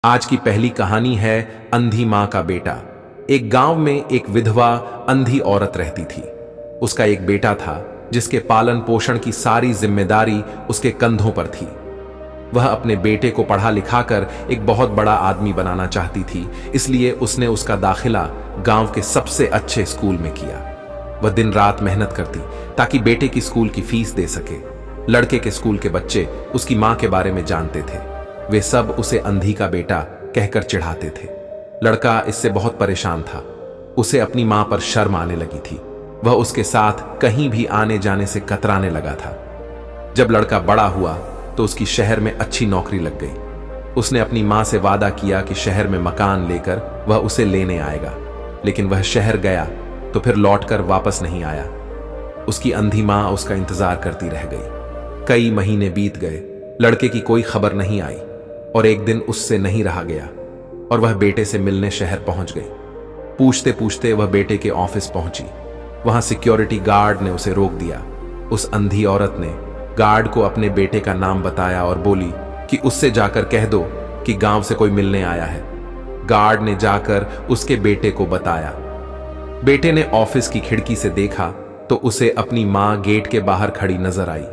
आज की पहली कहानी है अंधी मां का बेटा। एक गांव में एक विधवा अंधी औरत रहती थी। उसका एक बेटा था जिसके पालन पोषण की सारी जिम्मेदारी उसके कंधों पर थी। वह अपने बेटे को पढ़ा लिखाकर एक बहुत बड़ा आदमी बनाना चाहती थी, इसलिए उसने उसका दाखिला गांव के सबसे अच्छे स्कूल में किया। वह दिन रात मेहनत करती ताकि बेटे की स्कूल की फीस दे सके। लड़के के स्कूल के बच्चे उसकी मां के बारे में जानते थे। वे सब उसे अंधी का बेटा कहकर चिढ़ाते थे। लड़का इससे बहुत परेशान था। उसे अपनी मां पर शर्म आने लगी थी। वह उसके साथ कहीं भी आने जाने से कतराने लगा था। जब लड़का बड़ा हुआ तो उसकी शहर में अच्छी नौकरी लग गई। उसने अपनी मां से वादा किया कि शहर में मकान लेकर वह उसे लेने आएगा, लेकिन वह शहर गया तो फिर लौटकर वापस नहीं आया। उसकी अंधी मां उसका इंतजार करती रह गई। कई महीने बीत गए, लड़के की कोई खबर नहीं आई और एक दिन उससे नहीं रहा गया और वह बेटे से मिलने शहर पहुंच गई। पूछते पूछते वह बेटे के ऑफिस पहुंची। वहां सिक्योरिटी गार्ड ने उसे रोक दिया। उस अंधी औरत ने गार्ड को अपने बेटे का नाम बताया और बोली कि उससे जाकर कह दो कि गांव से कोई मिलने आया है। गार्ड ने जाकर उसके बेटे को बताया। बेटे ने ऑफिस की खिड़की से देखा तो उसे अपनी मां गेट के बाहर खड़ी नजर आई।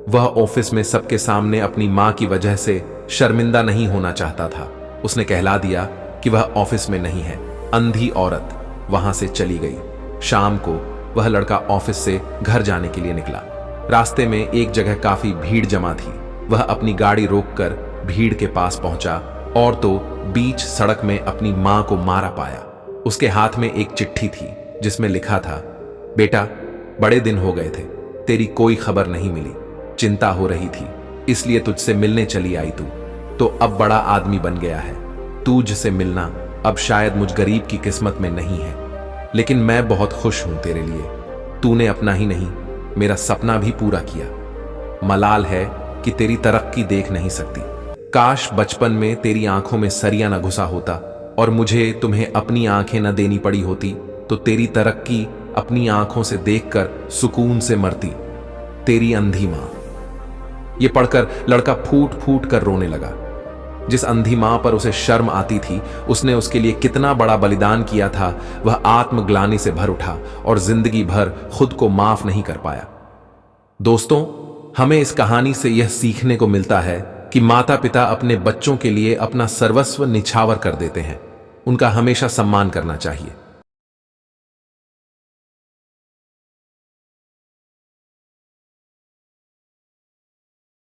वह ऑफिस में सबके सामने अपनी मां की वजह से शर्मिंदा नहीं होना चाहता था। उसने कहला दिया कि वह ऑफिस में नहीं है। अंधी औरत वहां से चली गई। शाम को वह लड़का ऑफिस से घर जाने के लिए निकला। रास्ते में एक जगह काफी भीड़ जमा थी। वह अपनी गाड़ी रोककर भीड़ के पास पहुंचा और तो बीच सड़क में अपनी मां को मारा पाया। उसके हाथ में एक चिट्ठी थी जिसमें लिखा था, बेटा, बड़े दिन हो गए थे, तेरी कोई खबर नहीं मिली। चिंता हो रही थी, इसलिए तुझसे मिलने चली आई। तू तो अब बड़ा आदमी बन गया है। तुझसे मिलना अब शायद मुझ गरीब की किस्मत में नहीं है, लेकिन मैं बहुत खुश हूं तेरे लिए। तूने अपना ही नहीं, मेरा सपना भी पूरा किया। मलाल है कि तेरी तरक्की देख नहीं सकती। काश बचपन में तेरी आंखों में सरिया न घुसा होता और मुझे तुम्हें अपनी आंखें न देनी पड़ी होती, तो तेरी तरक्की अपनी आंखों से देखकर सुकून से मरती। तेरी अंधी मां। यह पढ़कर लड़का फूट फूट कर रोने लगा। जिस अंधी मां पर उसे शर्म आती थी, उसने उसके लिए कितना बड़ा बलिदान किया था, वह आत्मग्लानि से भर उठा और जिंदगी भर खुद को माफ नहीं कर पाया। दोस्तों, हमें इस कहानी से यह सीखने को मिलता है कि माता पिता अपने बच्चों के लिए अपना सर्वस्व निछावर कर देते हैं। उनका हमेशा सम्मान करना चाहिए।